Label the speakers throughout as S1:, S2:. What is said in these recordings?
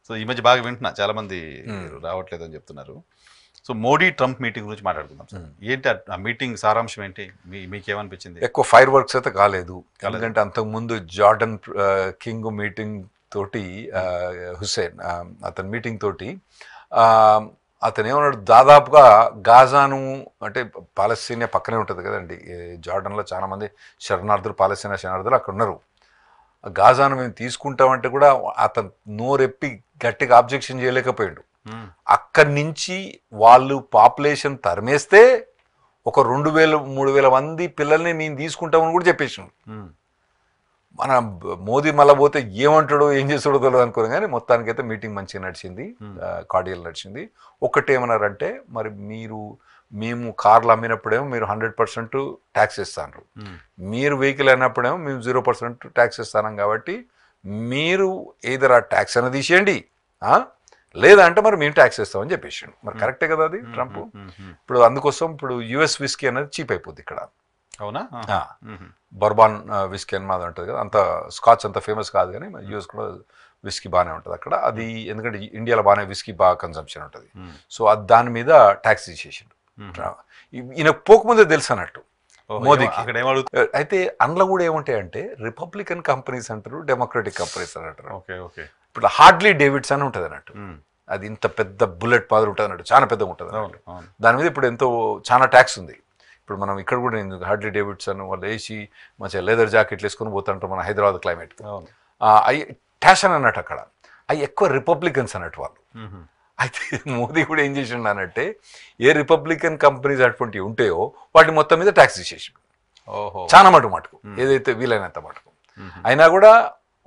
S1: So ఈ మధ్య బాగా వింటున్నా చాలా మంది రావట్లేదని చెప్తున్నారు. సో మోడీ ట్రంప్ మీటింగ్ గురించి మాట్లాడుకుందాం సార్. ఏంటి ఆ మీటింగ్ సారాంశం ఏంటి? మీకేమనిపించింది?
S2: ఎక్కువ ఫైర్ వర్క్స్ అయితే కాలేదు. ఎందుకంటే అంతకుముందు జార్డన్ కింగ్ మీటింగ్ తోటి హుస్సేన్ అతని మీటింగ్ తోటి అతను ఏమన్నాడు, దాదాపుగా గాజాను అంటే పాలస్తీనియా పక్కనే ఉంటుంది కదండి, జార్డన్లో చాలా మంది శరణార్థులు, పాలస్తీనియా శరణార్థులు అక్కడ ఉన్నారు. గాజాను మేము తీసుకుంటామంటే కూడా అతను నోరెప్పి గట్టిగా ఆబ్జెక్షన్ చేయలేకపోయాడు. అక్కడి నుంచి వాళ్ళు పాపులేషన్ తరిమేస్తే ఒక 2000-3000 మంది పిల్లల్ని మేము తీసుకుంటామని కూడా చెప్పేసాం. మన మోదీ మళ్ళీ పోతే ఏమంటాడో ఏం చేస్తాడో తెలియదు అనుకోని, కానీ మొత్తానికైతే మీటింగ్ మంచిగా నడిచింది, కార్డియల్ నడిచింది. ఒక్కటేమన్నారంటే, మరి మేము కార్లు అమ్మినప్పుడేమో మీరు 100% ట్యాక్స్ ఇస్తాను, మీరు వెహికల్ అయినప్పుడేమో మేము 0% ట్యాక్స్ ఇస్తాను, కాబట్టి మీరు ఏదైనా ట్యాక్స్ అనేది తీసేయండి, లేదంటే మరి మేము ట్యాక్స్ ఇస్తామని చెప్పేసాడు. మరి కరెక్టే కదా అది ట్రంప్. ఇప్పుడు అందుకోసం ఇప్పుడు యుఎస్ విస్కీ అనేది చీప్ అయిపోద్ది ఇక్కడ.
S1: అవునా?
S2: బర్బాన్ విస్కీ అని మాది ఉంటుంది కదా, అంత స్కాచ్ అంత ఫేమస్ కాదు, కానీ యూఎస్ కూడా విస్కీ బాగానే ఉంటుంది అక్కడ. అది ఎందుకంటే ఇండియాలో బాగానే విస్కీ బాగా కన్సంప్షన్ ఉంటుంది. సో అది దాని మీద ట్యాక్స్ తీసేసిండు. ఈయన పోకముందే తెలుసు అన్నట్టు మోదీకి. అయితే అందులో కూడా ఏముంటాయంటే రిపబ్లికన్ కంపెనీస్ అంటారు, డెమోక్రటిక్ కంపెనీస్ అని అంటారు. ఇప్పుడు హార్డ్లీ డేవిడ్సన్ అని ఉంటుంది అన్నట్టు, అది ఇంత పెద్ద బుల్లెట్ పాదర్ ఉంటుంది అన్నట్టు, చాలా పెద్దగా ఉంటుంది అన్నట్టు. దాని మీద ఇప్పుడు ఎంతో చాలా ట్యాక్స్ ఉంది. ఇప్పుడు మనం ఇక్కడ కూడా హార్డ్లీ డేవిడ్సన్ వాళ్ళు వేసి మంచిగా లెదర్ జాకెట్లు వేసుకొని పోతుంటారు మన హైదరాబాద్ క్లైమేట్. అవి ఫ్యాషన్ అన్నట్టు అక్కడ, అవి ఎక్కువ రిపబ్లికన్స్ అన్నట్టు వాళ్ళు. అయితే మోదీ కూడా ఏం చేసిండు అనంటే, ఏ రిపబ్లికన్ కంపెనీస్ అటువంటివి ఉంటాయో వాటి మొత్తం మీద ట్యాక్స్ తీసేసి చాలా మటుకు ఏదైతే వీలైనంత మటుకు. అయినా కూడా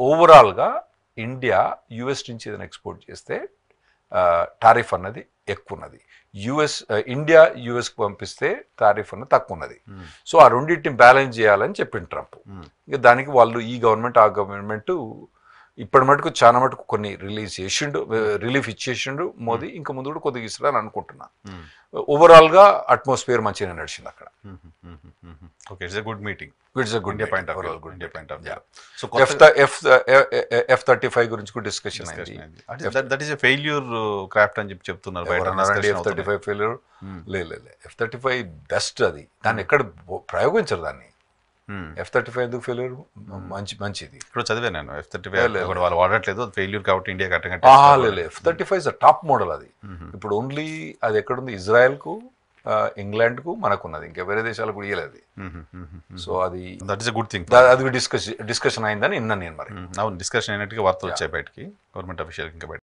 S2: ఓవరాల్గా ఇండియా యుఎస్ నుంచి ఏదైనా ఎక్స్పోర్ట్ చేస్తే టారిఫ్ అన్నది ఎక్కువ ఉన్నది, ఇండియా యుఎస్కి పంపిస్తే టారిఫ్ అన్నది తక్కువ ఉన్నది. సో ఆ రెండింటిని బ్యాలెన్స్ చేయాలని చెప్పిండు ట్రంప్. ఇక దానికి వాళ్ళు ఈ గవర్నమెంట్ ఆ గవర్నమెంట్ ఇప్పటి మటుకు చాలా మటుకు కొన్ని రిలీఫ్ ఇచ్చేసిండు మోదీ. ఇంకా ముందు కూడా కొద్దిగా ఇస్తారని అనుకుంటున్నా. ఓవరాల్గా అట్మాస్ఫియర్ మంచిగా నడిచింది అక్కడ.
S1: It's a good meeting.
S2: It's a good
S1: point of view.
S2: So F-35 గురించి కూడా డిస్కషన్ అయింది.
S1: That is a failure craft అని చెప్తున్నారు.
S2: F-35 ఫెయిల్యూర్ లేదు, F-35 బెస్ట్. అది దాన్ని ఎక్కడ ప్రయోగించరు దాన్ని. F-35 ఎందుకు ఫెయిల్యూర్? మంచిది.
S1: ఇప్పుడు చదివా నేను F-35 వాళ్ళు వాడట్లేదు, ఫెయిల్యూర్ కాబట్టి ఇండియా
S2: లేదు. F-35 is top model. అది ఇప్పుడు ఓన్లీ అది ఎక్కడుంది, ఇజ్రాయెల్కు, ఇంగ్లాండ్కు మనకున్నది, ఇంకా వేరే దేశాలకు కూడా ఇవ్వలేదు. సో అది
S1: that is a good thing.
S2: అది డిస్కషన్ అయిందని విన్నాను నేను. మరి
S1: అవును, డిస్కషన్ అయినట్టుగా వార్తలు వచ్చాయి బయటికి, గవర్నమెంట్ అఫీషియల్ ఇంకా బయట.